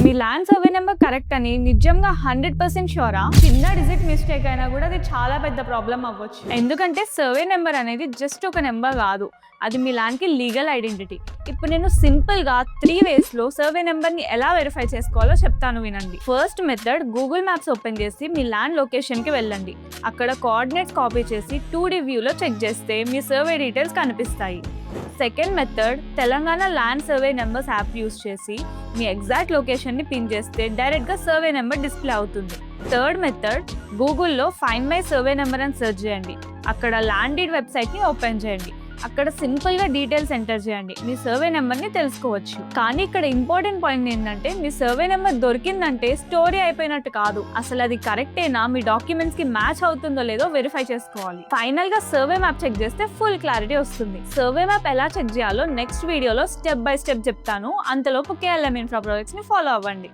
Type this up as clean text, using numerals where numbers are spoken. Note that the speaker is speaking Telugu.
మీ ల్యాండ్ సర్వే నెంబర్ కరెక్ట్ అని నిజంగా 100% షూరా? చిన్న డిజిట్ మిస్టేక్ అయినా కూడా అది చాలా పెద్ద ప్రాబ్లం అవ్వచ్చు. ఎందుకంటే సర్వే నెంబర్ అనేది జస్ట్ ఒక నెంబర్ కాదు, అది మీ ల్యాండ్కి లీగల్ ఐడెంటిటీ. ఇప్పుడు నేను సింపుల్గా 3 వేస్లో సర్వే నెంబర్ని ఎలా వెరిఫై చేసుకోవాలో చెప్తాను, వినండి. First method, Google maps open చేసి మీ ల్యాండ్ లొకేషన్కి వెళ్ళండి. అక్కడ కోఆర్డినేట్స్ కాపీ చేసి 2D వ్యూలో చెక్ చేస్తే మీ సర్వే డీటెయిల్స్ కనిపిస్తాయి. Second method, Telangana land survey numbers app use చేసి మీ ఎగ్జాక్ట్ లొకేషన్ని పిన్ చేస్తే డైరెక్ట్గా సర్వే నెంబర్ డిస్ప్లే అవుతుంది. థర్డ్ మెథడ్, గూగుల్లో ఫైండ్ మై సర్వే నెంబర్ అని సెర్చ్ చేయండి. అక్కడ ల్యాండ్ డీడ్ వెబ్సైట్ని ఓపెన్ చేయండి. అక్కడ సింపుల్గా డీటెయిల్స్ ఎంటర్ చేయండి, మీ సర్వే నెంబర్ని తెలుసుకోవచ్చు. కానీ ఇక్కడ ఇంపార్టెంట్ పాయింట్ ఏంటంటే, మీ సర్వే నెంబర్ దొరికిందంటే స్టోరీ అయిపోయినట్టు కాదు. అసలు అది కరెక్టేనా, మీ డాక్యుమెంట్స్కి మ్యాచ్ అవుతుందో లేదో వెరిఫై చేసుకోవాలి. ఫైనల్గా సర్వే మ్యాప్ చెక్ చేస్తే ఫుల్ క్లారిటీ వస్తుంది. సర్వే మ్యాప్ ఎలా చెక్ చేయాలో నెక్స్ట్ వీడియోలో స్టెప్ బై స్టెప్ చెప్తాను. అంతలోపు KLM Infra Projects ని ఫాలో అవ్వండి.